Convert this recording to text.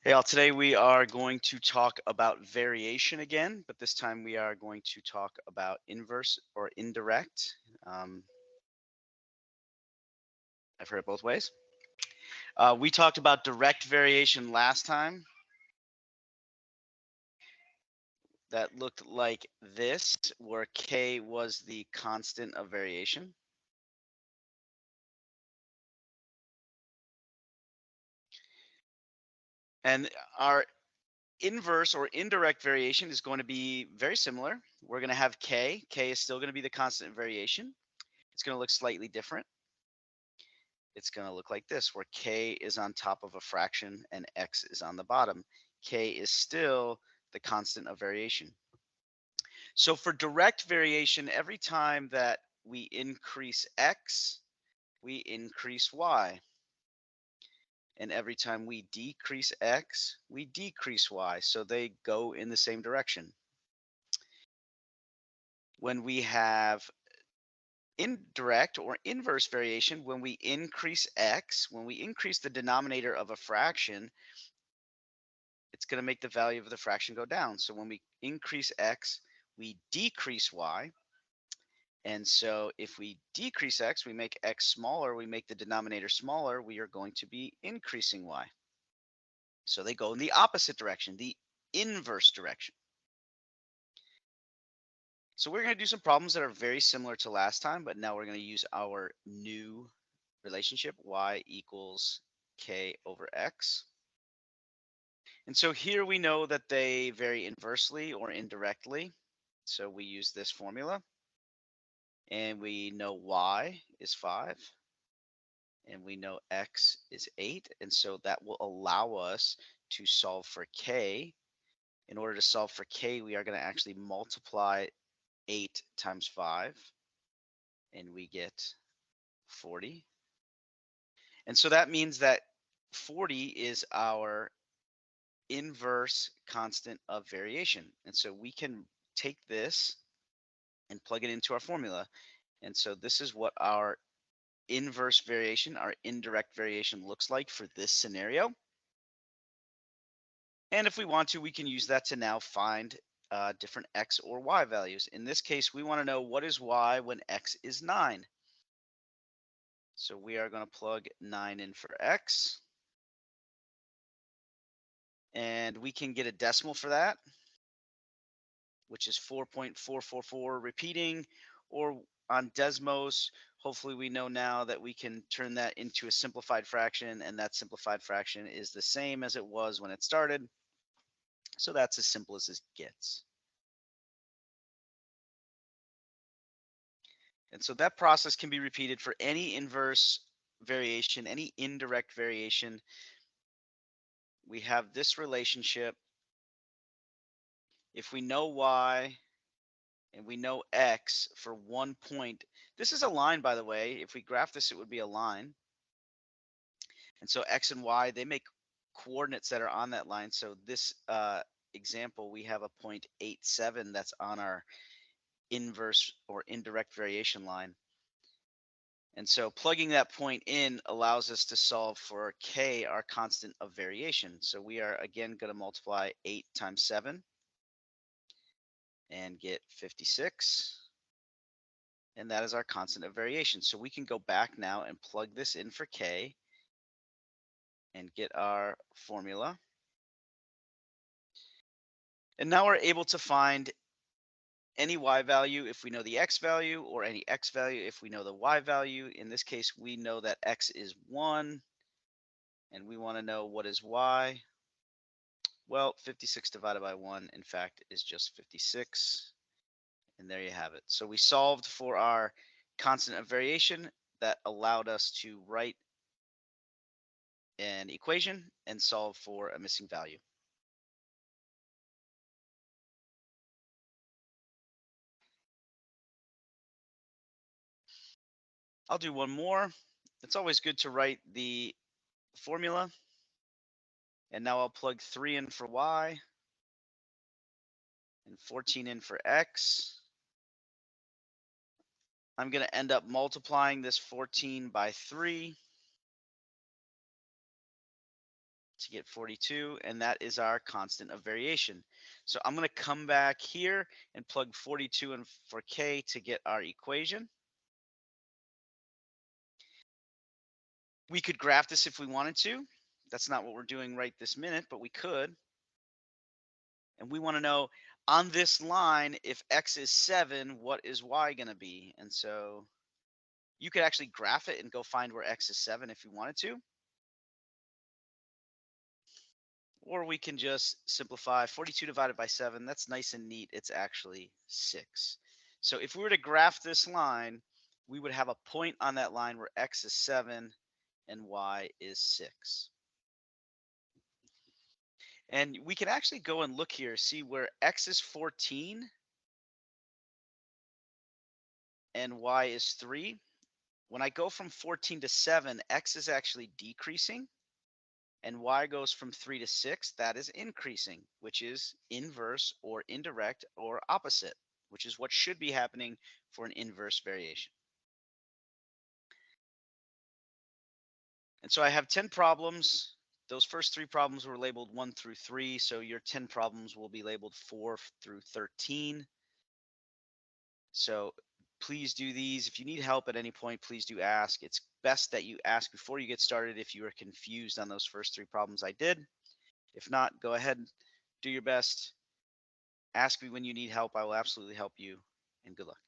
Hey all, today we are going to talk about variation again, but this time we are going to talk about inverse or indirect. Um, I've heard it both ways. We talked about direct variation last time. That looked like this, where K was the constant of variation. And our inverse or indirect variation is going to be very similar. We're going to have K. K is still going to be the constant of variation. It's going to look slightly different. It's going to look like this, where K is on top of a fraction and X is on the bottom. K is still the constant of variation. So for direct variation, every time that we increase X, we increase Y. And every time we decrease X, we decrease Y. So they go in the same direction. When we have indirect or inverse variation, when we increase X, when we increase the denominator of a fraction, it's going to make the value of the fraction go down. So when we increase X, we decrease Y. And so if we decrease X, we make X smaller, we make the denominator smaller, we are going to be increasing Y. So they go in the opposite direction, the inverse direction. So we're going to do some problems that are very similar to last time, but now we're going to use our new relationship, Y equals K over X. And so here we know that they vary inversely or indirectly. So we use this formula. And we know Y is 5. And we know X is 8. And so that will allow us to solve for K. In order to solve for K, we are going to actually multiply 8 times 5. And we get 40. And so that means that 40 is our inverse constant of variation. And so we can take this and plug it into our formula. And so this is what our inverse variation, our indirect variation looks like for this scenario. And if we want to, we can use that to now find different X or Y values. In this case, we want to know what is Y when X is 9. So we are going to plug 9 in for X. And we can get a decimal for that, which is 4.444 repeating, or on Desmos, hopefully we know now that we can turn that into a simplified fraction, and that simplified fraction is the same as it was when it started. So that's as simple as it gets. And so that process can be repeated for any inverse variation, any indirect variation. We have this relationship. If we know Y and we know X for 1 point, this is a line, by the way. If we graph this, it would be a line. And so X and Y, they make coordinates that are on that line. So this example, we have a 0.87 that's on our inverse or indirect variation line. And so plugging that point in allows us to solve for K, our constant of variation. So we are again going to multiply 8 times 7 and get 56. And that is our constant of variation. So we can go back now and plug this in for K and get our formula. And now we're able to find any Y value if we know the X value, or any X value if we know the Y value. In this case, we know that X is 1, and we want to know what is Y. Well, 56 divided by 1, in fact, is just 56. And there you have it. So we solved for our constant of variation that allowed us to write an equation and solve for a missing value. I'll do one more. It's always good to write the formula. And now I'll plug 3 in for Y and 14 in for X. I'm going to end up multiplying this 14 by 3. to get 42, and that is our constant of variation. So I'm going to come back here and plug 42 in for k to get our equation. We could graph this if we wanted to. That's not what we're doing right this minute, but we could. And we want to know on this line, if x is 7, what is y going to be? And so you could actually graph it and go find where x is 7 if you wanted to. Or we can just simplify 42 divided by 7. That's nice and neat. It's actually 6. So if we were to graph this line, we would have a point on that line where x is 7 and y is 6. And we can actually go and look here, see where x is 14 and y is 3. When I go from 14 to 7, x is actually decreasing, and y goes from 3 to 6, that is increasing, which is inverse or indirect or opposite, which is what should be happening for an inverse variation. And so I have 10 problems. Those first 3 problems were labeled 1 through 3, so your 10 problems will be labeled 4 through 13. So please do these. If you need help at any point, please do ask. It's best that you ask before you get started if you are confused on those first 3 problems I did. If not, go ahead, do your best. Ask me when you need help. I will absolutely help you, and good luck.